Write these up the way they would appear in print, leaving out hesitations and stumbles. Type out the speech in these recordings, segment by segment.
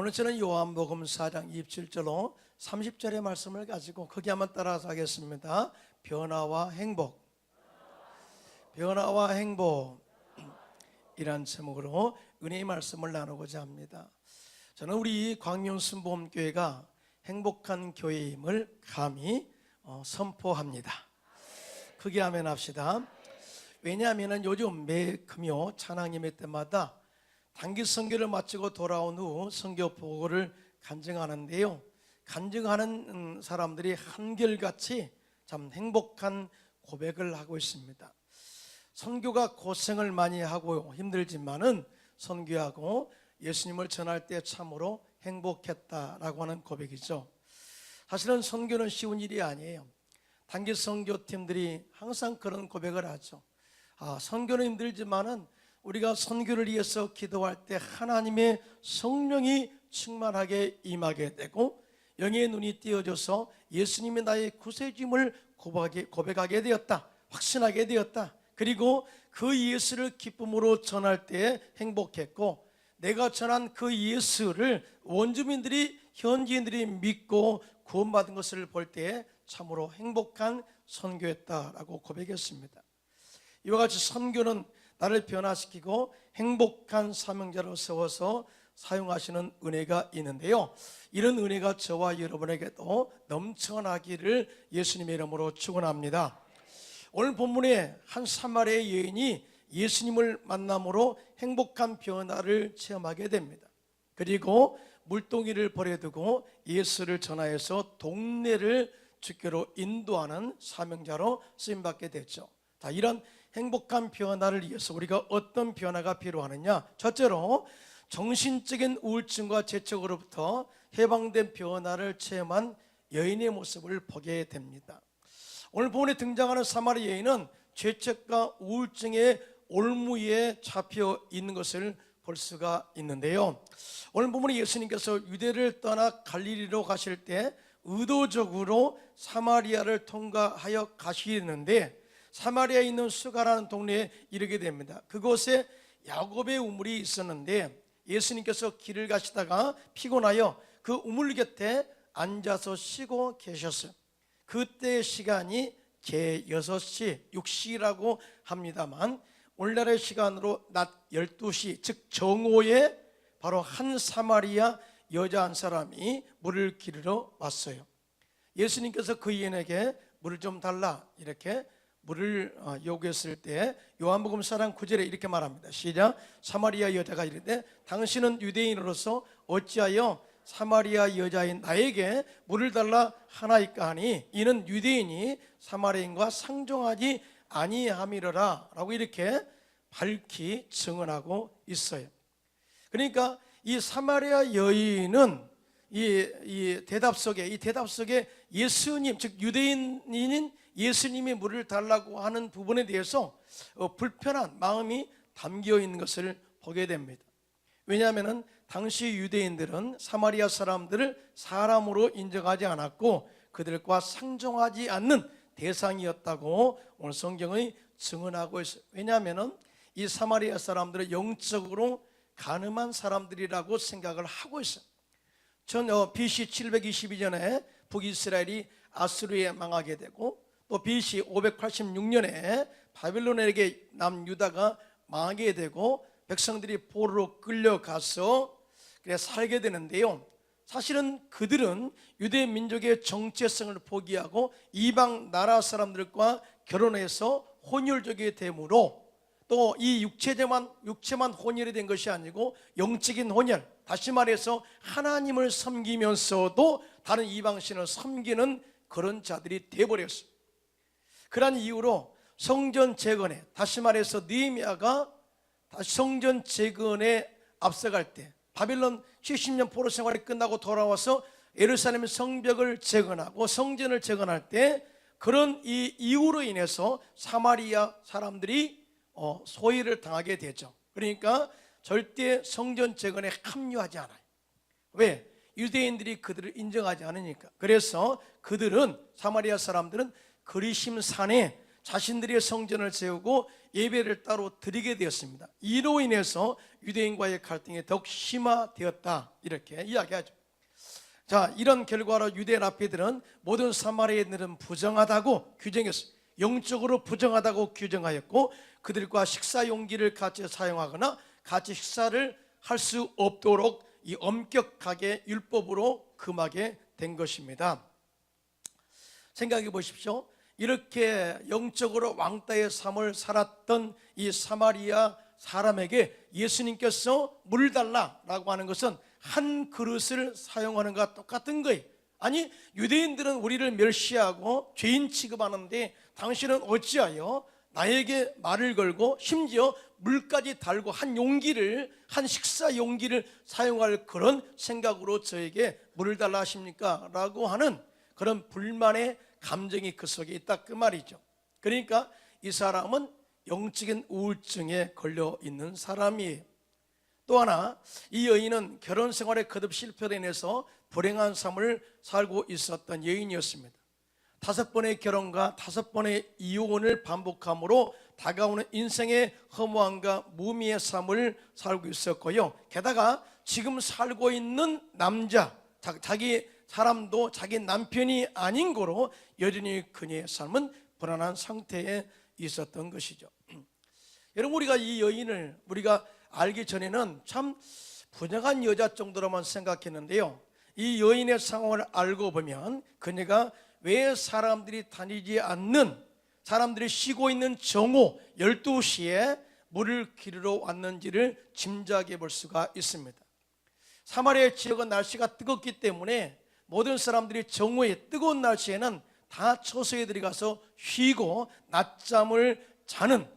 오늘 저는 요한복음 4장 27절로 30절의 말씀을 가지고 거기 한번 따라서 하겠습니다. 변화와 행복, 변화와 행복 이란 제목으로 은혜의 말씀을 나누고자 합니다. 저는 우리 광명순복음교회가 행복한 교회임을 감히 선포합니다. 크게 아멘 합시다. 왜냐하면 요즘 매 금요 찬양 예배 때마다 단기 선교를 마치고 돌아온 후 선교 보고를 간증하는데요, 간증하는 사람들이 한결같이 참 행복한 고백을 하고 있습니다. 선교가 고생을 많이 하고 힘들지만은 선교하고 예수님을 전할 때 참으로 행복했다라고 하는 고백이죠. 사실은 선교는 쉬운 일이 아니에요. 단기 선교팀들이 항상 그런 고백을 하죠. 선교는 힘들지만은 우리가 선교를 위해서 기도할 때 하나님의 성령이 충만하게 임하게 되고 영의 눈이 띄어져서 예수님이 나의 구세주임을 고백하게 되었다, 확신하게 되었다. 그리고 그 예수를 기쁨으로 전할 때 행복했고, 내가 전한 그 예수를 원주민들이, 현지인들이 믿고 구원받은 것을 볼 때 참으로 행복한 선교였다라고 고백했습니다. 이와 같이 선교는 나를 변화시키고 행복한 사명자로 세워서 사용하시는 은혜가 있는데요, 이런 은혜가 저와 여러분에게도 넘쳐나기를 예수님의 이름으로 축원합니다. 오늘 본문에 한 사마리아 여인이 예수님을 만남으로 행복한 변화를 체험하게 됩니다. 그리고 물동이를 버려두고 예수를 전하여서 동네를 주께로 인도하는 사명자로 쓰임받게 됐죠. 자, 이런 행복한 변화를 위해서 우리가 어떤 변화가 필요하느냐? 첫째로 정신적인 우울증과 죄책으로부터 해방된 변화를 체험한 여인의 모습을 보게 됩니다. 오늘 본문에 등장하는 사마리아 여인은 죄책과 우울증의 올무에 잡혀 있는 것을 볼 수가 있는데요, 오늘 본문에 예수님께서 유대를 떠나 갈릴리로 가실 때 의도적으로 사마리아를 통과하여 가시는데 사마리아에 있는 수가라는 동네에 이르게 됩니다. 그곳에 야곱의 우물이 있었는데 예수님께서 길을 가시다가 피곤하여 그 우물 곁에 앉아서 쉬고 계셨어요. 그때의 시간이 개 6시, 6시라고 합니다만 오늘날의 시간으로 낮 12시, 즉 정오에 바로 한 사마리아 여자 한 사람이 물을 기르러 왔어요. 예수님께서 그 여인에게 물을 좀 달라 이렇게 물을 요구했을 때 요한복음 4장 9절에 이렇게 말합니다. 시작. 사마리아 여자가 이르되 당신은 유대인으로서 어찌하여 사마리아 여자인 나에게 물을 달라 하나이까 하니 이는 유대인이 사마리아인과 상종하지 아니함이러라 라고 이렇게 밝히 증언하고 있어요. 그러니까 이 사마리아 여인은 이 대답 속에 예수님, 즉 유대인인 예수님이 물을 달라고 하는 부분에 대해서 불편한 마음이 담겨 있는 것을 보게 됩니다. 왜냐하면 당시 유대인들은 사마리아 사람들을 사람으로 인정하지 않았고 그들과 상종하지 않는 대상이었다고 오늘 성경이 증언하고 있어요. 왜냐하면 이 사마리아 사람들은 영적으로 가늠한 사람들이라고 생각을 하고 있어요. BC 722년에 북이스라엘이 아수르에 망하게 되고 또 BC 586년에 바빌론에게 남유다가 망하게 되고 백성들이 포로로 끌려가서 살게 되는데요, 사실은 그들은 유대 민족의 정체성을 포기하고 이방 나라 사람들과 결혼해서 혼혈족이 되므로 또 이 육체만 혼혈이 된 것이 아니고 영적인 혼혈, 다시 말해서 하나님을 섬기면서도 다른 이방신을 섬기는 그런 자들이 되어버렸어요. 그러한 이유로 성전 재건에, 다시 말해서 느헤미야가 성전 재건에 앞서갈 때 바빌론 70년 포로 생활이 끝나고 돌아와서 예루살렘 성벽을 재건하고 성전을 재건할 때 그런 이 이유로 인해서 사마리아 사람들이 소외를 당하게 되죠. 그러니까 절대 성전 재건에 합류하지 않아요. 왜? 유대인들이 그들을 인정하지 않으니까. 그래서 그들은, 사마리아 사람들은 그리심 산에 자신들의 성전을 세우고 예배를 따로 드리게 되었습니다. 이로 인해서 유대인과의 갈등이 더욱 심화되었다, 이렇게 이야기하죠. 자, 이런 결과로 유대 랍비들은 모든 사마리아인들은 부정하다고 규정했어요. 영적으로 부정하다고 규정하였고, 그들과 식사 용기를 같이 사용하거나 같이 식사를 할 수 없도록 이 엄격하게 율법으로 금하게 된 것입니다. 생각해 보십시오. 이렇게 영적으로 왕따의 삶을 살았던 이 사마리아 사람에게 예수님께서 물 달라라고 하는 것은 한 그릇을 사용하는 것과 똑같은 거예요. 아니, 유대인들은 우리를 멸시하고 죄인 취급하는데 당신은 어찌하여 나에게 말을 걸고 심지어 물까지 달고 한 용기를, 한 식사 용기를 사용할 그런 생각으로 저에게 물을 달라 하십니까? 라고 하는 그런 불만의 감정이 그 속에 있다, 그 말이죠. 그러니까 이 사람은 영적인 우울증에 걸려 있는 사람이에요. 또 하나, 이 여인은 결혼 생활에 거듭 실패로 인해서 불행한 삶을 살고 있었던 여인이었습니다. 5번의 결혼과 5번의 이혼을 반복함으로 다가오는 인생의 허무함과 무미의 삶을 살고 있었고요. 게다가 지금 살고 있는 남자, 자기 사람도 자기 남편이 아닌 거로 여전히 그녀의 삶은 불안한 상태에 있었던 것이죠. 여러분, 우리가 이 여인을 우리가 알기 전에는 참 부정한 여자 정도로만 생각했는데요, 이 여인의 상황을 알고 보면 그녀가 왜 사람들이 다니지 않는, 사람들이 쉬고 있는 정오 12시에 물을 기르러 왔는지를 짐작해 볼 수가 있습니다. 사마리아 지역은 날씨가 뜨겁기 때문에 모든 사람들이 정오에, 뜨거운 날씨에는 다 처소에 들어가서 쉬고 낮잠을 자는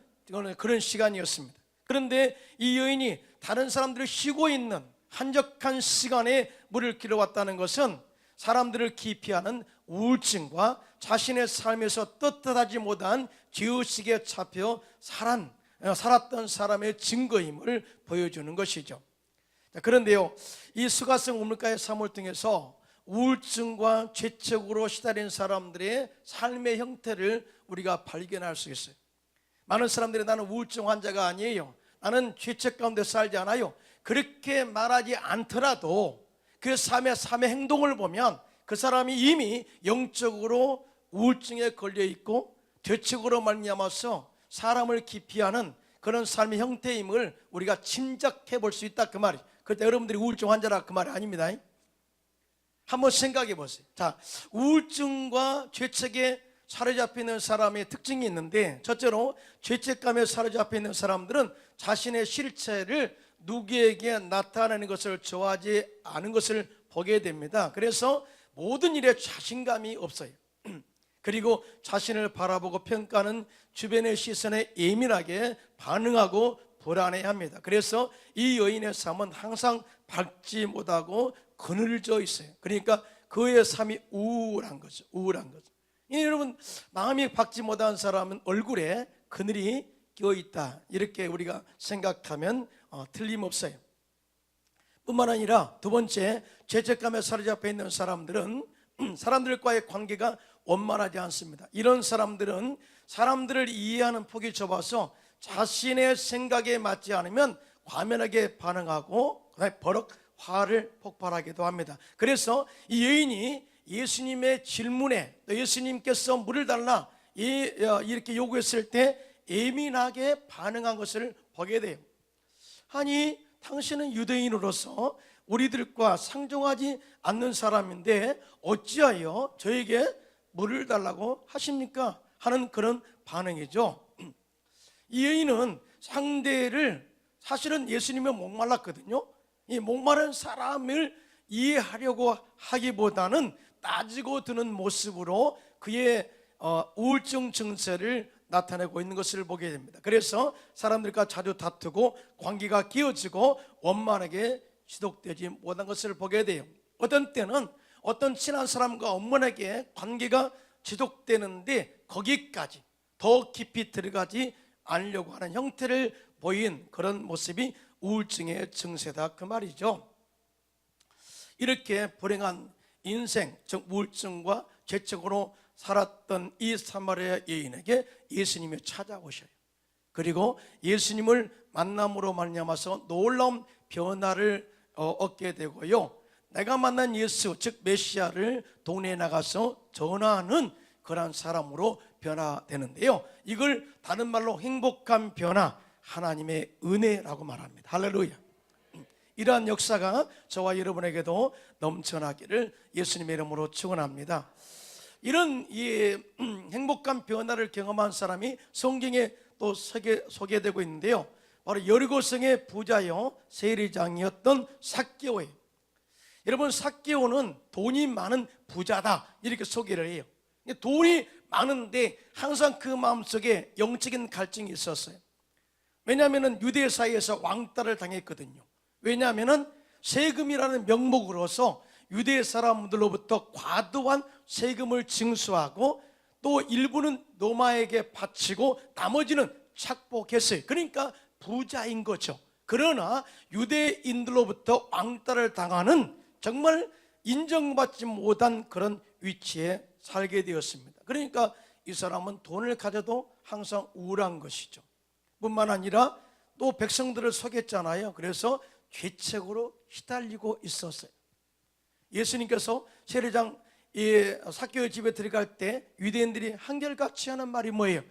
그런 시간이었습니다. 그런데 이 여인이 다른 사람들이 쉬고 있는 한적한 시간에 물을 기르러 왔다는 것은 사람들을 기피하는 우울증과 자신의 삶에서 떳떳하지 못한 죄의식에 잡혀 살았던 사람의 증거임을 보여주는 것이죠. 그런데요, 이 수가성 우물가의 삶을 통해서 우울증과 죄책으로 시달린 사람들의 삶의 형태를 우리가 발견할 수 있어요. 많은 사람들이 나는 우울증 환자가 아니에요, 나는 죄책 가운데 살지 않아요, 그렇게 말하지 않더라도 그 삶의 행동을 보면 그 사람이 이미 영적으로 우울증에 걸려 있고 죄책으로 말미암아서 사람을 기피하는 그런 삶의 형태임을 우리가 짐작해 볼 수 있다, 그 말이에요. 그때 여러분들이 우울증 환자라 그 말이 아닙니다. 한번 생각해 보세요. 자, 우울증과 죄책에 사로잡혀 있는 사람의 특징이 있는데, 첫째로 죄책감에 사로잡혀 있는 사람들은 자신의 실체를 누구에게 나타내는 것을 좋아하지 않은 것을 보게 됩니다. 그래서 모든 일에 자신감이 없어요. 그리고 자신을 바라보고 평가하는 주변의 시선에 예민하게 반응하고 불안해합니다. 그래서 이 여인의 삶은 항상 밝지 못하고 그늘져 있어요. 그러니까 그의 삶이 우울한 거죠. 여러분, 마음이 밝지 못한 사람은 얼굴에 그늘이 끼어 있다, 이렇게 우리가 생각하면 틀림없어요. 뿐만 아니라 두 번째, 죄책감에 사로잡혀 있는 사람들은 사람들과의 관계가 원만하지 않습니다. 이런 사람들은 사람들을 이해하는 폭이 좁아서 자신의 생각에 맞지 않으면 과민하게 반응하고 버럭 화를 폭발하기도 합니다. 그래서 이 여인이 예수님의 질문에 예수님께서 물을 달라 이렇게 요구했을 때 예민하게 반응한 것을 보게 돼요. 아니, 당신은 유대인으로서 우리들과 상종하지 않는 사람인데 어찌하여 저에게 물을 달라고 하십니까? 하는 그런 반응이죠. 이 여인은 상대를, 사실은 예수님은 목말랐거든요. 이 목마른 사람을 이해하려고 하기보다는 따지고 드는 모습으로 그의 우울증 증세를 나타내고 있는 것을 보게 됩니다. 그래서 사람들과 자주 다투고 관계가 끼어지고 원만하게 지속되지 못한 것을 보게 돼요. 어떤 때는 어떤 친한 사람과 원만하게 관계가 지속되는데 거기까지 더 깊이 들어가지 않으려고 하는 형태를 보인 그런 모습이 우울증의 증세다, 그 말이죠. 이렇게 불행한 인생, 즉 우울증과 죄책으로 살았던 이 사마리아 여인에게 예수님이 찾아오셔요. 그리고 예수님을 만남으로 말미암아서 놀라운 변화를 얻게 되고요, 내가 만난 예수 즉 메시아를 동네에 나가서 전하는 그러한 사람으로 변화되는데요, 이걸 다른 말로 행복한 변화, 하나님의 은혜라고 말합니다. 할렐루야. 이러한 역사가 저와 여러분에게도 넘쳐나기를 예수님의 이름으로 축원합니다. 이런 행복한 변화를 경험한 사람이 성경에 또 소개되고 있는데요, 바로 여리고성의 부자요 세리장이었던 삭개오예요. 여러분, 삭개오는 돈이 많은 부자다 이렇게 소개를 해요. 돈이 많은데 항상 그 마음속에 영적인 갈증이 있었어요. 왜냐하면 유대 사회에서 왕따를 당했거든요. 왜냐하면 세금이라는 명목으로서 유대 사람들로부터 과도한 세금을 징수하고 또 일부는 노마에게 바치고 나머지는 착복했어요. 그러니까 부자인 거죠. 그러나 유대인들로부터 왕따를 당하는 정말 인정받지 못한 그런 위치에 살게 되었습니다. 그러니까 이 사람은 돈을 가져도 항상 우울한 것이죠. 뿐만 아니라 또 백성들을 속였잖아요. 그래서 죄책으로 시달리고 있었어요. 예수님께서 세례장 삭개오의 집에 들어갈 때 유대인들이 한결같이 하는 말이 뭐예요?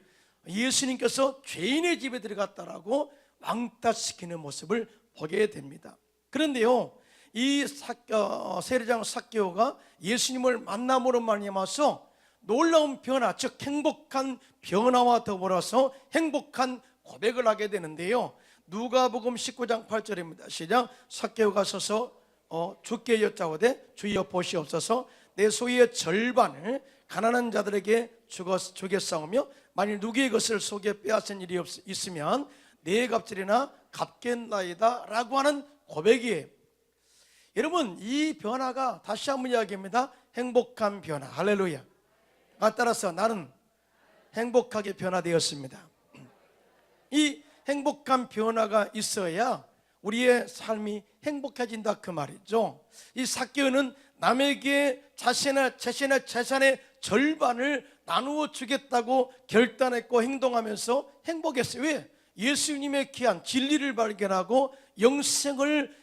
예수님께서 죄인의 집에 들어갔다라고 왕따시키는 모습을 보게 됩니다. 그런데요, 이 세례장 삭개오가 예수님을 만남으로 말미암아서 놀라운 변화, 즉 행복한 변화와 더불어서 행복한 고백을 하게 되는데요, 누가복음 19장 8절입니다. 시작. 삭개오가 서서 주께 여짜오되 주여 보시옵소서, 내 소유의 절반을 가난한 자들에게 주겠사오며 만일 누구의 것을 속여 빼앗은 일이 있으면 내 값질이나 갚겠나이다 라고 하는 고백이에요. 여러분, 이 변화가 다시 한번 이야기합니다. 행복한 변화. 할렐루야. 따라서 나는 행복하게 변화되었습니다. 이 행복한 변화가 있어야 우리의 삶이 행복해진다 그 말이죠. 이 삭개오는 남에게 자신의 재산의 절반을 나누어 주겠다고 결단했고 행동하면서 행복했어요. 왜? 예수님의 귀한 진리를 발견하고 영생을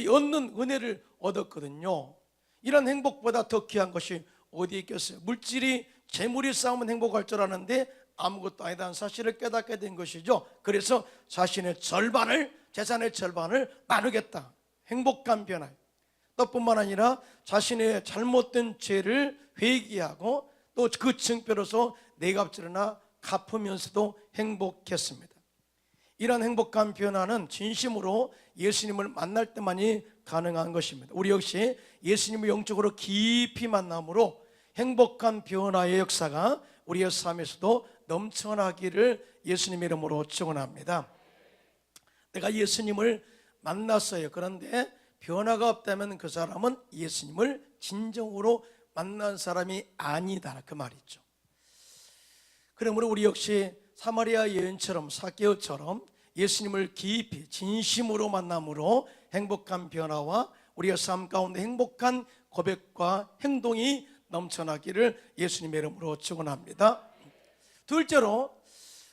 얻는 은혜를 얻었거든요. 이런 행복보다 더 귀한 것이 어디에 있겠어요? 물질이, 재물이 쌓으면 행복할 줄 아는데 아무것도 아니다는 사실을 깨닫게 된 것이죠. 그래서 자신의 절반을, 재산의 절반을 나누겠다. 행복한 변화. 또 뿐만 아니라 자신의 잘못된 죄를 회개하고 또 그 증표로서 내 값질이나 갚으면서도 행복했습니다. 이런 행복한 변화는 진심으로 예수님을 만날 때만이 가능한 것입니다. 우리 역시 예수님을 영적으로 깊이 만남으로 행복한 변화의 역사가 우리의 삶에서도 넘쳐나기를 예수님의 이름으로 축원합니다. 내가 예수님을 만났어요. 그런데 변화가 없다면 그 사람은 예수님을 진정으로 만난 사람이 아니다 그 말이죠. 그러므로 우리 역시 사마리아 여인처럼 삭개오처럼 예수님을 깊이 진심으로 만남으로 행복한 변화와 우리의 삶 가운데 행복한 고백과 행동이 넘쳐나기를 예수님의 이름으로 축원합니다. 둘째로,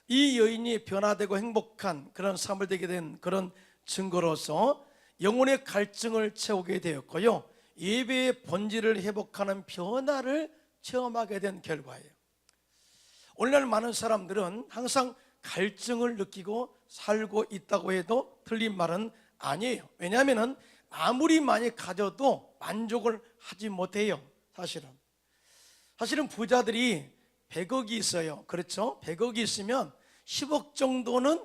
이 여인이 변화되고 행복한 그런 삶을 되게 된 그런 증거로서 영혼의 갈증을 채우게 되었고요, 예배의 본질을 회복하는 변화를 체험하게 된 결과예요. 오늘날 많은 사람들은 항상 갈증을 느끼고 살고 있다고 해도 틀린 말은 아니에요. 왜냐하면 아무리 많이 가져도 만족을 하지 못해요. 사실은 부자들이 100억이 있어요. 그렇죠? 100억이 있으면 10억 정도는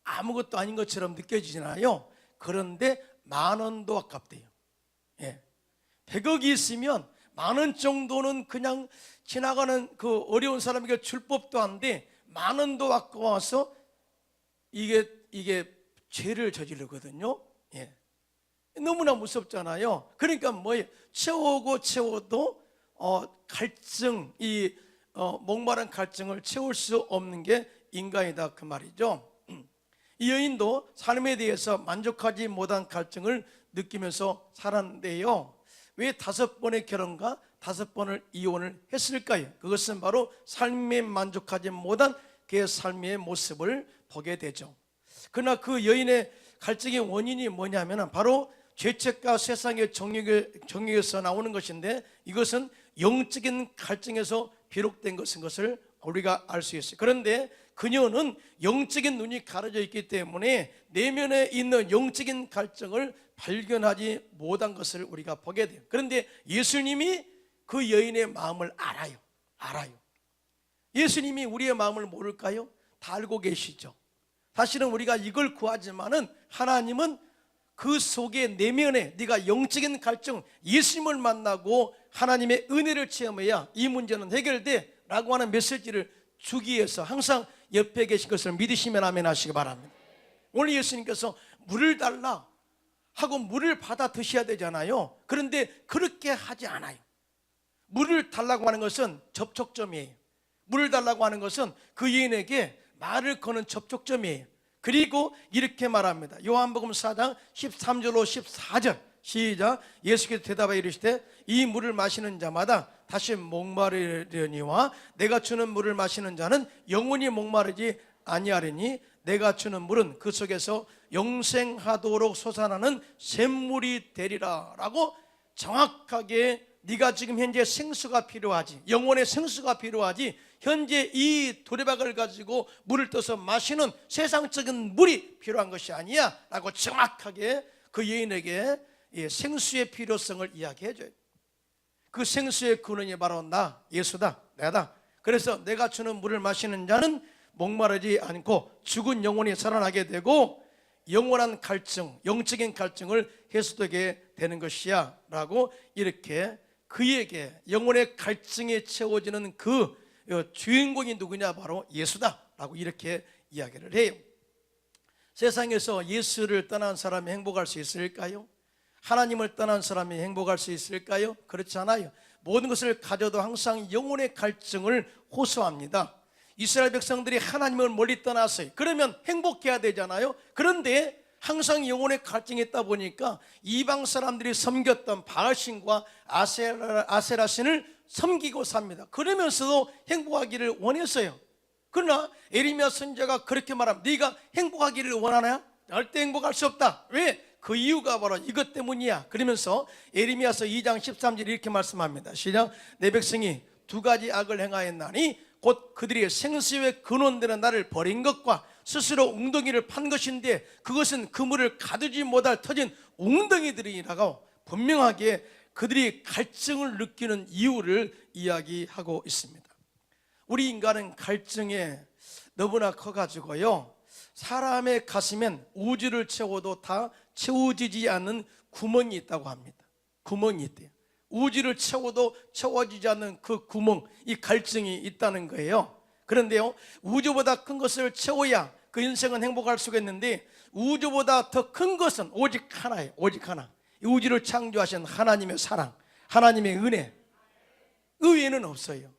아무것도 아닌 것처럼 느껴지잖아요. 그런데 10,000원도 아깝대요. 100억이 있으면 10,000원 정도는 그냥 지나가는 그 어려운 사람에게 줄 법도 한데 10,000원도 아까워서 이게 죄를 저지르거든요. 너무나 무섭잖아요. 그러니까 뭐예요? 채워도 갈증, 목마른 갈증을 채울 수 없는 게 인간이다 그 말이죠. 이 여인도 삶에 대해서 만족하지 못한 갈증을 느끼면서 살았는데요, 왜 5번의 결혼과 5번을 이혼을 했을까요? 그것은 바로 삶에 만족하지 못한 그의 삶의 모습을 보게 되죠. 그러나 그 여인의 갈증의 원인이 뭐냐면 바로 죄책과 세상의 정욕에서 나오는 것인데, 이것은 영적인 갈증에서 비롯된 것을 우리가 알 수 있어요. 그런데 그녀는 영적인 눈이 가려져 있기 때문에 내면에 있는 영적인 갈증을 발견하지 못한 것을 우리가 보게 돼요. 그런데 예수님이 그 여인의 마음을 알아요. 예수님이 우리의 마음을 모를까요? 다 알고 계시죠. 사실은 우리가 이걸 구하지만은 하나님은 그 속에 내면에 네가 영적인 갈증, 예수님을 만나고 하나님의 은혜를 체험해야 이 문제는 해결돼 라고 하는 메시지를 주기 위해서 항상 옆에 계신 것을 믿으시면 아멘 하시기 바랍니다. 오늘 예수님께서 물을 달라 하고 물을 받아 드셔야 되잖아요. 그런데 그렇게 하지 않아요. 물을 달라고 하는 것은 접촉점이에요. 물을 달라고 하는 것은 그 여인에게 말을 거는 접촉점이에요. 그리고 이렇게 말합니다. 요한복음 4장 13절로 14절 시작. 예수께서 대답하여 이르시되 이 물을 마시는 자마다 다시 목마르려니와 내가 주는 물을 마시는 자는 영원히 목마르지 아니하리니 내가 주는 물은 그 속에서 영생하도록 솟아나는 샘물이 되리라 라고 정확하게 네가 지금 현재 생수가 필요하지, 영혼의 생수가 필요하지, 현재 이 두레박을 가지고 물을 떠서 마시는 세상적인 물이 필요한 것이 아니야 라고 정확하게 그 여인에게 생수의 필요성을 이야기해줘요. 그 생수의 근원이 바로 나, 예수다, 내다. 그래서 내가 주는 물을 마시는 자는 목마르지 않고 죽은 영혼이 살아나게 되고 영원한 갈증, 영적인 갈증을 해소되게 되는 것이야 라고 이렇게 그에게 영혼의 갈증에 채워지는 그 주인공이 누구냐? 바로 예수다 라고 이렇게 이야기를 해요. 세상에서 예수를 떠난 사람이 행복할 수 있을까요? 하나님을 떠난 사람이 행복할 수 있을까요? 그렇지 않아요. 모든 것을 가져도 항상 영혼의 갈증을 호소합니다. 이스라엘 백성들이 하나님을 멀리 떠났어요. 그러면 행복해야 되잖아요. 그런데 항상 영혼의 갈증이 있다 보니까 이방 사람들이 섬겼던 바알신과 아세라신을 섬기고 삽니다. 그러면서도 행복하기를 원했어요. 그러나 에레미야 선지자가 그렇게 말합니다. 네가 행복하기를 원하냐? 절대 행복할 수 없다. 왜? 그 이유가 바로 이것 때문이야. 그러면서 에레미야서 2장 13절 이렇게 말씀합니다. 시작. 내 백성이 두 가지 악을 행하였나니 곧 그들이 생수의 근원되는 나를 버린 것과 스스로 웅덩이를 판 것인데 그것은 그물을 가두지 못할 터진 웅덩이들이라고 분명하게 그들이 갈증을 느끼는 이유를 이야기하고 있습니다. 우리 인간은 갈증에 너무나 커가지고요, 사람의 가슴엔 우주를 채워도 다 채워지지 않는 구멍이 있다고 합니다. 구멍이 있대요. 우주를 채워도 채워지지 않는 그 구멍, 이 갈증이 있다는 거예요. 그런데요, 우주보다 큰 것을 채워야 그 인생은 행복할 수가 있는데 우주보다 더 큰 것은 오직 하나예요. 오직 하나. 이 우주를 창조하신 하나님의 사랑, 하나님의 은혜, 그 외에는 없어요.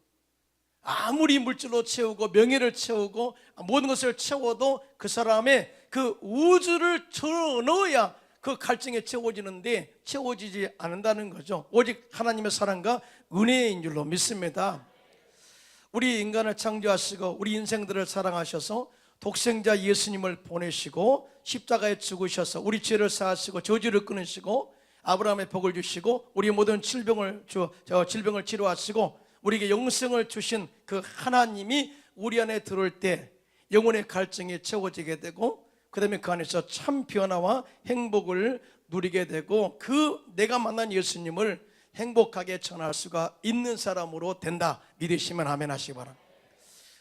아무리 물질로 채우고 명예를 채우고 모든 것을 채워도 그 사람의 그 우주를 채워넣어야 그 갈증에 채워지는데 채워지지 않는다는 거죠. 오직 하나님의 사랑과 은혜인 줄로 믿습니다. 우리 인간을 창조하시고 우리 인생들을 사랑하셔서 독생자 예수님을 보내시고 십자가에 죽으셔서 우리 죄를 사하시고 저주를 끊으시고 아브라함의 복을 주시고 우리 모든 질병을 치료하시고 우리에게 영생을 주신 그 하나님이 우리 안에 들어올 때 영혼의 갈증이 채워지게 되고 그 다음에 그 안에서 참 변화와 행복을 누리게 되고 그 내가 만난 예수님을 행복하게 전할 수가 있는 사람으로 된다. 믿으시면 아멘 하시기 바랍니다.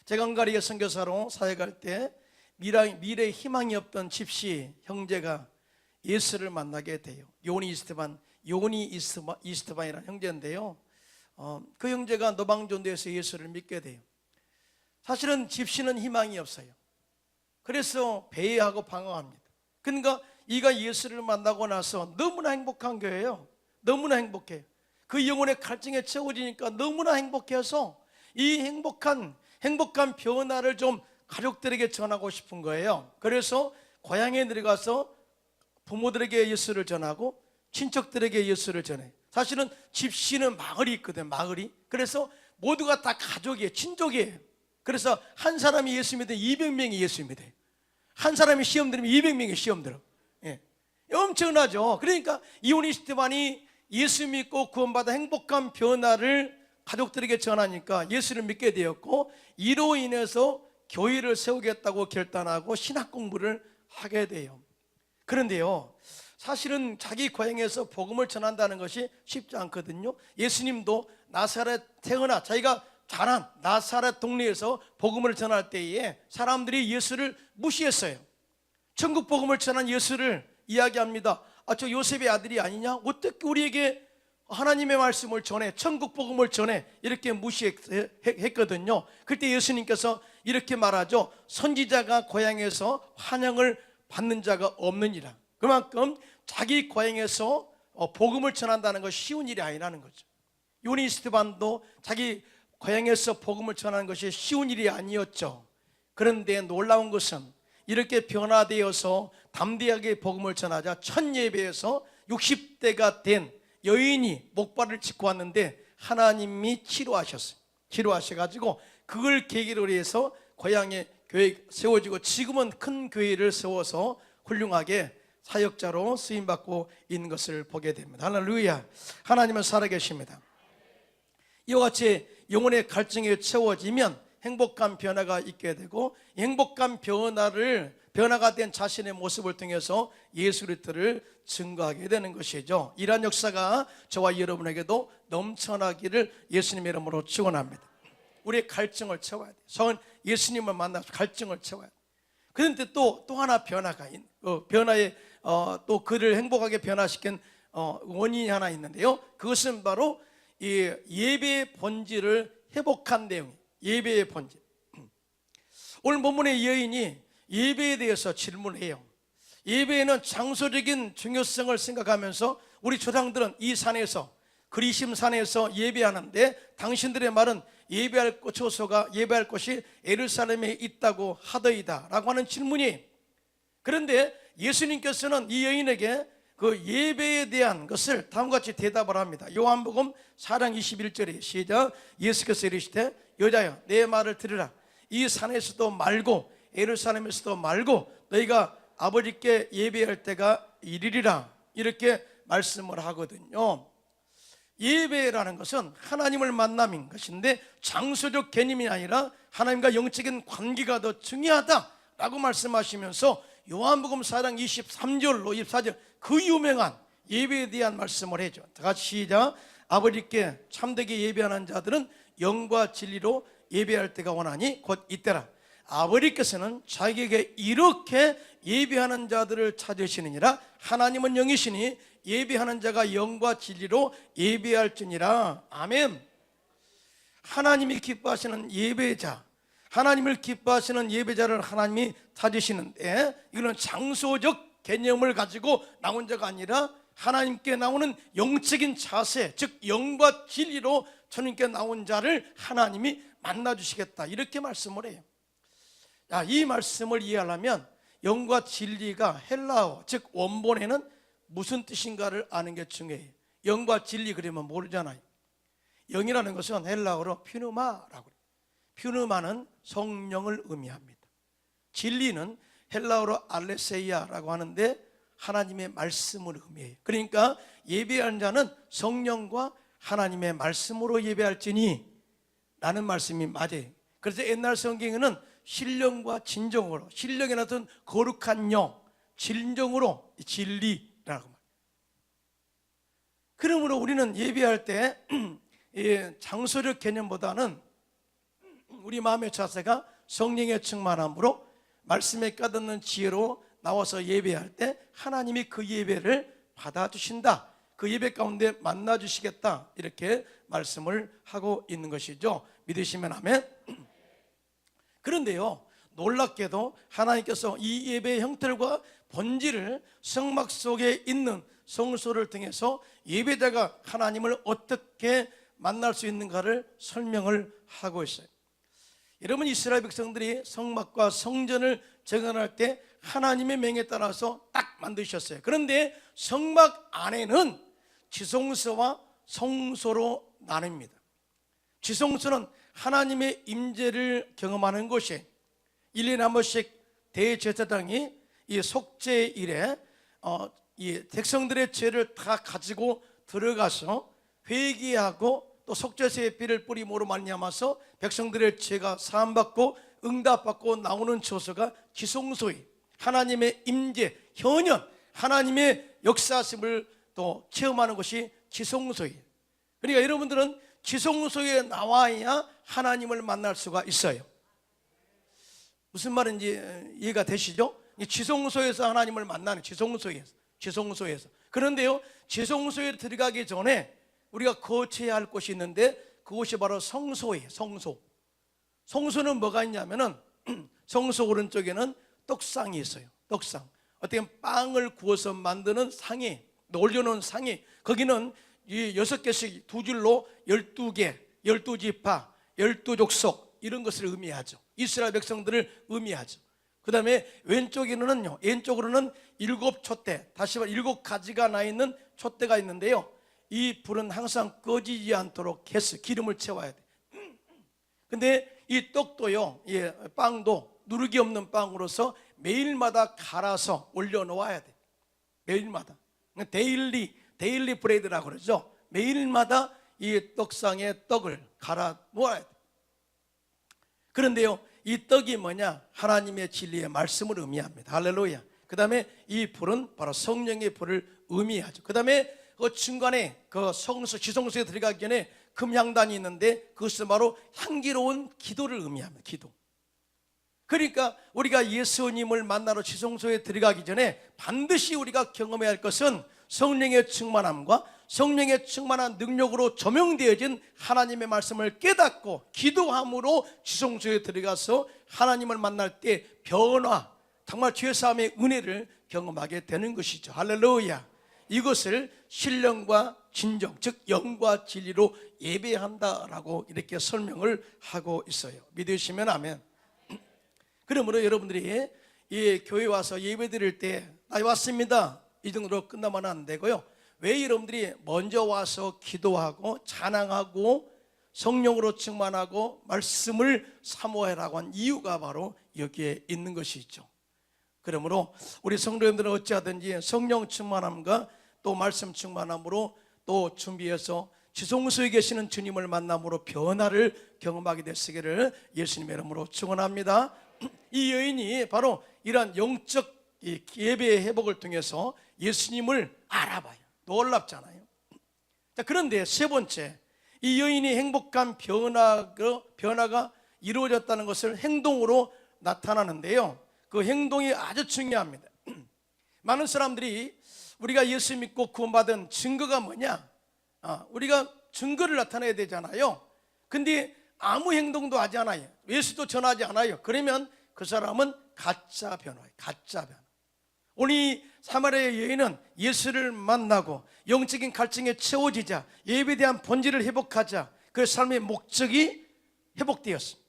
제가 헝가리에 선교사로 사역할 때 미래에 희망이 없던 집시 형제가 예수를 만나게 돼요. 요니 이스트반이라는 형제인데요, 그 형제가 노방전도에서 예수를 믿게 돼요. 사실은 집시는 희망이 없어요. 그래서 배회하고 방황합니다. 그러니까 이가 예수를 만나고 나서 너무나 행복한 거예요. 너무나 행복해요. 그 영혼의 갈증에 채워지니까 너무나 행복해서 이 행복한 변화를 좀 가족들에게 전하고 싶은 거예요. 그래서 고향에 내려가서 부모들에게 예수를 전하고 친척들에게 예수를 전해 사실은 집시는 마을이 있거든, 마을이. 그래서 모두가 다 가족이에요, 친족이에요. 그래서 한 사람이 예수 믿으면 200명이 예수 믿어요. 한 사람이 시험 들으면 200명이 시험 들어. 예. 엄청나죠. 그러니까 이오니스트반이 예수 믿고 구원받아 행복한 변화를 가족들에게 전하니까 예수를 믿게 되었고, 이로 인해서 교회를 세우겠다고 결단하고 신학 공부를 하게 돼요. 그런데요, 사실은 자기 고향에서 복음을 전한다는 것이 쉽지 않거든요. 예수님도 나사렛 태어나 자기가 자란 나사렛 동네에서 복음을 전할 때에 사람들이 예수를 무시했어요. 천국 복음을 전한 예수를 이야기합니다. 저 요셉의 아들이 아니냐? 어떻게 우리에게 하나님의 말씀을 전해, 천국 복음을 전해, 이렇게 무시했거든요. 그때 예수님께서 이렇게 말하죠. 선지자가 고향에서 환영을 받는 자가 없느니라. 그만큼 자기 고향에서 복음을 전한다는 것이 쉬운 일이 아니라는 거죠. 요니스트반도 자기 고향에서 복음을 전하는 것이 쉬운 일이 아니었죠. 그런데 놀라운 것은 이렇게 변화되어서 담대하게 복음을 전하자 첫 예배에서 60대가 된 여인이 목발을 짚고 왔는데 하나님이 치료하셨어요. 치료하셔가지고 그걸 계기로 해서 고향에 교회 세워지고 지금은 큰 교회를 세워서 훌륭하게 사역자로 쓰임받고 있는 것을 보게 됩니다. 할렐루야. 하나님은 살아계십니다. 이와 같이 영혼의 갈증이 채워지면 행복한 변화가 있게 되고, 행복한 변화가 된 자신의 모습을 통해서 예수 그리스도를 증거하게 되는 것이죠. 이러한 역사가 저와 여러분에게도 넘쳐나기를 예수님의 이름으로 축원합니다. 우리의 갈증을 채워야 돼요. 성은 예수님을 만나서 갈증을 채워야 돼요. 그런데 또 하나 변화가 있는, 변화에 또 그를 행복하게 변화시킨 원인이 하나 있는데요. 그것은 바로 이 예배의 본질을 회복한 내용이에요. 예배의 본질. 오늘 본문의 여인이 예배에 대해서 질문해요. 예배에는 장소적인 중요성을 생각하면서 우리 조상들은 이 산에서, 그리심 산에서 예배하는데 당신들의 말은 예배할 초소가, 예배할 곳이 예루살렘에 있다고 하더이다 라고 하는 질문이에요. 그런데 예수님께서는 이 여인에게 그 예배에 대한 것을 다음과 같이 대답을 합니다. 요한복음 4장 21절에 시작. 예수께서 이르시되 여자여 내 말을 들으라. 이 산에서도 말고 예루살렘에서도 말고 너희가 아버지께 예배할 때가 이르리라, 이렇게 말씀을 하거든요. 예배라는 것은 하나님을 만남인 것인데 장소적 개념이 아니라 하나님과 영적인 관계가 더 중요하다라고 말씀하시면서 요한복음 4장 23절로 24절 그 유명한 예배에 대한 말씀을 해줘. 다 같이 시작. 아버지께 참되게 예배하는 자들은 영과 진리로 예배할 때가 오나니 곧 이때라. 아버지께서는 자기에게 이렇게 예배하는 자들을 찾으시느니라. 하나님은 영이시니 예배하는 자가 영과 진리로 예배할지니라. 아멘. 하나님이 기뻐하시는 예배자, 하나님을 기뻐하시는 예배자를 하나님이 찾으시는데, 이거는 장소적 개념을 가지고 나온 자가 아니라 하나님께 나오는 영적인 자세, 즉 영과 진리로 주님께 나온 자를 하나님이 만나주시겠다, 이렇게 말씀을 해요. 이 말씀을 이해하려면 영과 진리가 헬라어, 즉 원본에는 무슨 뜻인가를 아는 게 중요해요. 영과 진리 그러면 모르잖아요. 영이라는 것은 헬라어로 퓨누마라고 해요. 퓨누마는 성령을 의미합니다. 진리는 헬라어로 알레세이아라고 하는데 하나님의 말씀을 의미해요. 그러니까 예배하는 자는 성령과 하나님의 말씀으로 예배할지니 라는 말씀이 맞아요. 그래서 옛날 성경에는 신령과 진정으로, 신령에 나타난 거룩한 영, 진정으로 진리라고 말해요. 그러므로 우리는 예배할 때 장소적 개념보다는 우리 마음의 자세가 성령의 충만함으로 말씀에 깨닫는 지혜로 나와서 예배할 때 하나님이 그 예배를 받아주신다, 그 예배 가운데 만나주시겠다, 이렇게 말씀을 하고 있는 것이죠. 믿으시면 아멘. 그런데요, 놀랍게도 하나님께서 이 예배의 형태과 본질을 성막 속에 있는 성소를 통해서 예배자가 하나님을 어떻게 만날 수 있는가를 설명을 하고 있어요. 여러분, 이스라엘 백성들이 성막과 성전을 재건할 때 하나님의 명에 따라서 딱 만드셨어요. 그런데 성막 안에는 지성소와 성소로 나뉩니다. 지성소는 하나님의 임재를 경험하는 곳이 1년에 한 번씩 대제사장이 이 속죄일에 이 백성들의 죄를 다 가지고 들어가서 회개하고 또 속죄제의 피를 뿌림으로 말미암아서 백성들의 죄가 사함받고 응답받고 나오는 처소가 지성소에 하나님의 임재, 현현, 하나님의 역사심을 또 체험하는 것이 지성소에. 그러니까 여러분들은 지성소에 나와야 하나님을 만날 수가 있어요. 무슨 말인지 이해가 되시죠? 지성소에서 하나님을 만나는 지성소에서. 그런데요, 지성소에 들어가기 전에 우리가 거쳐야 할 곳이 있는데 그곳이 바로 성소예요. 성소는 뭐가 있냐면은 성소 오른쪽에는 떡상이 있어요. 떡상. 어떻게 보면 빵을 구워서 만드는 상에 올려놓은 상에, 거기는 이 6개씩 두 줄로 12개, 12지파, 12족속 이런 것을 의미하죠. 이스라엘 백성들을 의미하죠. 그 다음에 왼쪽으로는 7촛대, 다시 말해 7가지가 나 있는 촛대가 있는데요, 이 불은 항상 꺼지지 않도록 해서 기름을 채워야 돼. 근데 이 떡도요, 빵도 누르기 없는 빵으로서 매일마다 갈아서 올려놓아야 돼. 매일마다. 데일리 브레이드라고 그러죠. 매일마다 이 떡상에 떡을 갈아 놓아야 돼. 그런데요, 이 떡이 뭐냐? 하나님의 진리의 말씀을 의미합니다. 할렐루야. 그 다음에 이 불은 바로 성령의 불을 의미하죠. 그 다음에 그 중간에 그 지성소에 들어가기 전에 금향단이 있는데 그것은 바로 향기로운 기도를 의미합니다. 기도. 그러니까 우리가 예수님을 만나러 지성소에 들어가기 전에 반드시 우리가 경험해야 할 것은 성령의 충만함과 성령의 충만한 능력으로 조명되어진 하나님의 말씀을 깨닫고 기도함으로 지성소에 들어가서 하나님을 만날 때 변화, 정말 죄사함의 은혜를 경험하게 되는 것이죠. 할렐루야. 이것을 신령과 진정, 즉 영과 진리로 예배한다라고 이렇게 설명을 하고 있어요. 믿으시면 아멘. 그러므로 여러분들이 이 교회 와서 예배 드릴 때 나 왔습니다 이 정도로 끝나면 안 되고요, 왜 여러분들이 먼저 와서 기도하고 찬양하고 성령으로 충만하고 말씀을 사모하라고 한 이유가 바로 여기에 있는 것이죠. 그러므로 우리 성도님들은 어찌하든지 성령 충만함과 또 말씀 충만함으로 또 준비해서 지성소에 계시는 주님을 만남으로 변화를 경험하게 되시기를 예수님의 이름으로 축원합니다. 이 여인이 바로 이러한 영적 예배의 회복을 통해서 예수님을 알아봐요. 놀랍잖아요. 자, 그런데 세 번째, 이 여인이 행복한 변화가 이루어졌다는 것을 행동으로 나타나는데요, 그 행동이 아주 중요합니다. 많은 사람들이 우리가 예수 믿고 구원받은 증거가 뭐냐? 우리가 증거를 나타내야 되잖아요. 근데 아무 행동도 하지 않아요. 예수도 전하지 않아요. 그러면 그 사람은 가짜 변화예요. 가짜 변화. 오늘 이 사마리아 여인은 예수를 만나고 영적인 갈증에 채워지자, 예배에 대한 본질을 회복하자, 그 삶의 목적이 회복되었습니다.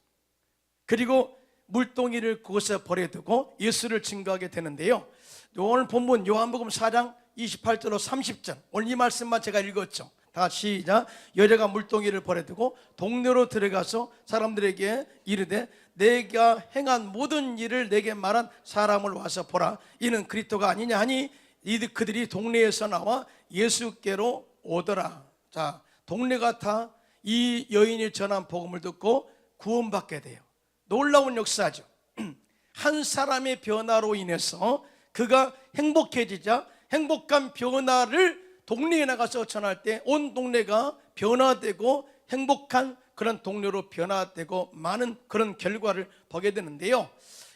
그리고 물동이를 그곳에 버려두고 예수를 증거하게 되는데요, 오늘 본문 요한복음 4장 28절로 30절, 오늘 이 말씀만 제가 읽었죠. 다 시작. 여자가 물동이를 버려두고 동네로 들어가서 사람들에게 이르되 내가 행한 모든 일을 내게 말한 사람을 와서 보라, 이는 그리스도가 아니냐 하니 그들이 동네에서 나와 예수께로 오더라. 자, 동네가 다 이 여인이 전한 복음을 듣고 구원받게 돼요. 놀라운 역사죠. 한 사람의 변화로 인해서 그가 행복해지자 행복한 변화를 동네에 나가서 전할 때 온 동네가 변화되고 행복한 그런 동네로 변화되고 많은 그런 결과를 보게 되는데요,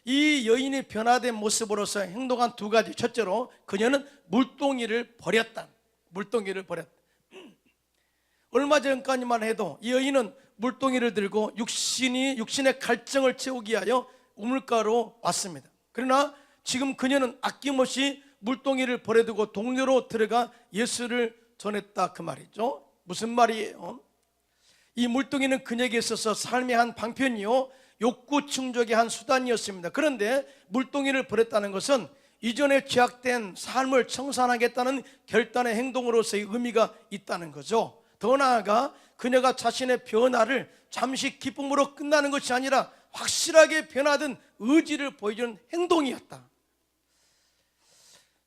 이 여인이 변화된 모습으로서 행동한 두 가지. 첫째로 그녀는 물동이를 버렸다. 물동이를 버렸다. 얼마 전까지만 해도 이 여인은 물동이를 들고 육신의 갈증을 채우기 위하여 우물가로 왔습니다. 그러나 지금 그녀는 아낌없이 물동이를 버려두고 동네로 들어가 예수를 전했다, 그 말이죠. 무슨 말이에요? 이 물동이는 그녀에게 있어서 삶의 한 방편이요, 욕구 충족의 한 수단이었습니다. 그런데 물동이를 버렸다는 것은 이전에 죄악된 삶을 청산하겠다는 결단의 행동으로서의 의미가 있다는 거죠. 더 나아가 그녀가 자신의 변화를 잠시 기쁨으로 끝나는 것이 아니라 확실하게 변화된 의지를 보여주는 행동이었다.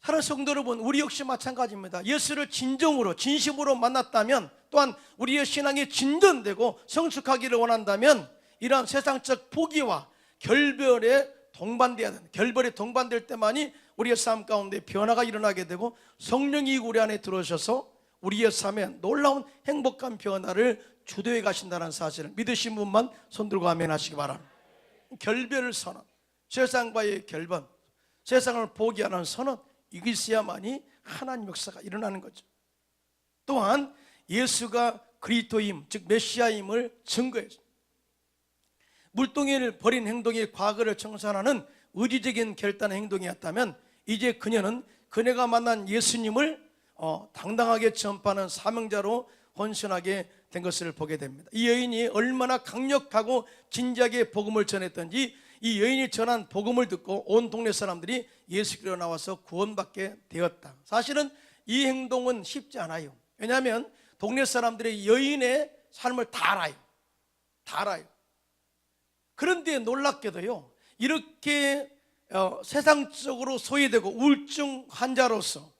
사랑하는 성도 여러분, 우리 역시 마찬가지입니다. 예수를 진정으로 진심으로 만났다면, 또한 우리의 신앙이 진전되고 성숙하기를 원한다면, 이러한 세상적 포기와 결별에 동반돼야 된다. 결별에 동반될 때만이 우리의 삶 가운데 변화가 일어나게 되고 성령이 우리 안에 들어오셔서 우리의 삶에 놀라운 행복한 변화를 주도해 가신다는 사실을 믿으신 분만 손들고 아멘 하시기 바랍니다. 결별을 선언, 세상과의 결번, 세상을 포기하는 선언, 이것이야만이 하나님 역사가 일어나는 거죠. 또한 예수가 그리스도임, 즉 메시아임을 증거했습니다. 물동이를 버린 행동이 과거를 청산하는 의지적인 결단의 행동이었다면, 이제 그녀가 만난 예수님을 당당하게 전파하는 사명자로 헌신하게 된 것을 보게 됩니다. 이 여인이 얼마나 강력하고 진지하게 복음을 전했던지, 이 여인이 전한 복음을 듣고 온 동네 사람들이 예수께로 나와서 구원받게 되었다. 사실은 이 행동은 쉽지 않아요. 왜냐하면 동네 사람들이 여인의 삶을 다 알아요. 다 알아요. 그런데 놀랍게도요, 이렇게 세상적으로 소외되고 우울증 환자로서,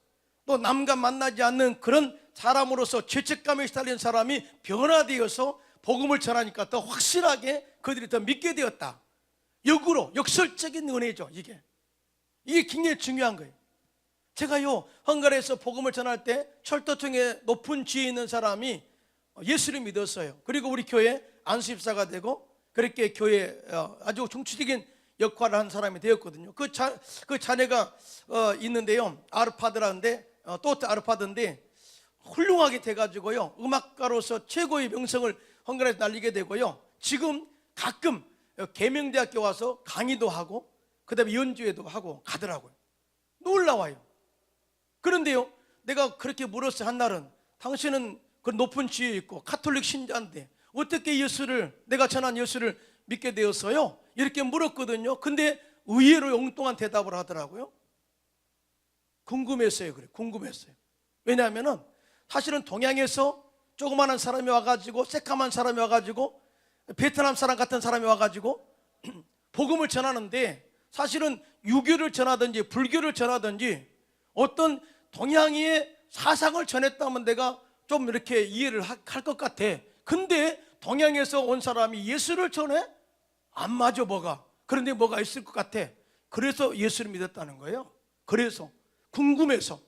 또 남과 만나지 않는 그런 사람으로서 죄책감에 시달린 사람이 변화되어서 복음을 전하니까 더 확실하게 그들이 더 믿게 되었다. 역으로 역설적인 은혜죠. 이게 굉장히 중요한 거예요. 제가요, 헝가리에서 복음을 전할 때 철도청에 높은 지위에 있는 사람이 예수를 믿었어요. 그리고 우리 교회 안수집사가 되고 그렇게 교회에 아주 중추적인 역할을 한 사람이 되었거든요. 그 자녀가 있는데요, 아르파드라는데, 또트 아르파드인데 훌륭하게 돼가지고요, 음악가로서 최고의 명성을 헝가리에서 날리게 되고요, 지금 가끔 계명대학교 와서 강의도 하고 그 다음에 연주회도 하고 가더라고요. 놀라워요. 그런데요, 내가 그렇게 물었어요. 한날은 당신은 그 높은 지위에 있고 가톨릭 신자인데 어떻게 내가 전한 예수를 믿게 되었어요? 이렇게 물었거든요. 근데 의외로 엉뚱한 대답을 하더라고요. 궁금했어요. 그래, 궁금했어요. 왜냐하면은 사실은 동양에서 조그마한 사람이 와가지고, 새까만 사람이 와가지고, 베트남 사람 같은 사람이 와가지고 복음을 전하는데, 사실은 유교를 전하든지 불교를 전하든지 어떤 동양의 사상을 전했다면 내가 좀 이렇게 이해를 할 것 같아. 근데 동양에서 온 사람이 예수를 전해? 안 맞아, 뭐가. 그런데 뭐가 있을 것 같아. 그래서 예수를 믿었다는 거예요. 그래서 궁금해서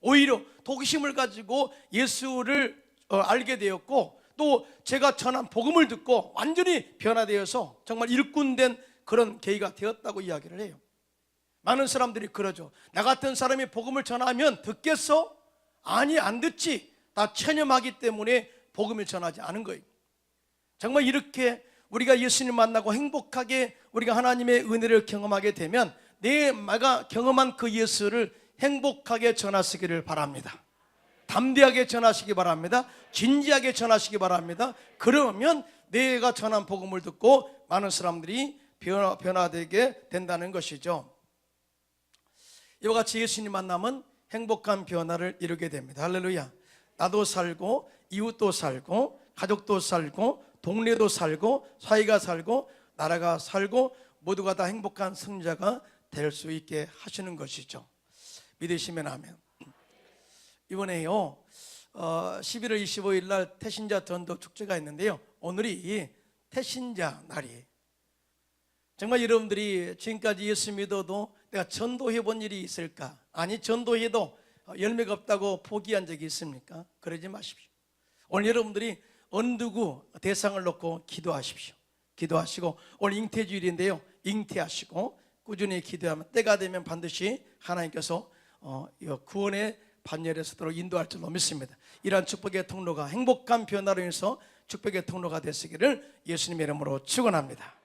오히려 호기심을 가지고 예수를 알게 되었고, 또 제가 전한 복음을 듣고 완전히 변화되어서 정말 일꾼된 그런 계기가 되었다고 이야기를 해요. 많은 사람들이 그러죠. 나 같은 사람이 복음을 전하면 듣겠어? 아니, 안 듣지. 다 체념하기 때문에 복음을 전하지 않은 거예요. 정말 이렇게 우리가 예수님 만나고 행복하게 우리가 하나님의 은혜를 경험하게 되면 내가 경험한 그 예수를 행복하게 전하시기를 바랍니다. 담대하게 전하시기 바랍니다. 진지하게 전하시기 바랍니다. 그러면 내가 전한 복음을 듣고 많은 사람들이 변화되게 된다는 것이죠. 이와 같이 예수님 만나면 행복한 변화를 이루게 됩니다. 할렐루야. 나도 살고 이웃도 살고 가족도 살고 동네도 살고 사회가 살고 나라가 살고 모두가 다 행복한 승자가 될 수 있게 하시는 것이죠. 믿으시면 아멘. 이번에요 11월 25일 날 태신자 전도 축제가 있는데요, 오늘이 태신자 날이에요. 정말 여러분들이 지금까지 예수 믿어도 내가 전도해 본 일이 있을까? 아니, 전도해도 열매가 없다고 포기한 적이 있습니까? 그러지 마십시오. 오늘 여러분들이 어느 누구 대상을 놓고 기도하십시오. 기도하시고, 오늘 잉태주일인데요, 잉태하시고 꾸준히 기도하면 때가 되면 반드시 하나님께서 구원의 반열에 서도록 인도할 줄로 믿습니다. 이러한 축복의 통로가, 행복한 변화로 인해서 축복의 통로가 되시기를 예수님의 이름으로 축원합니다.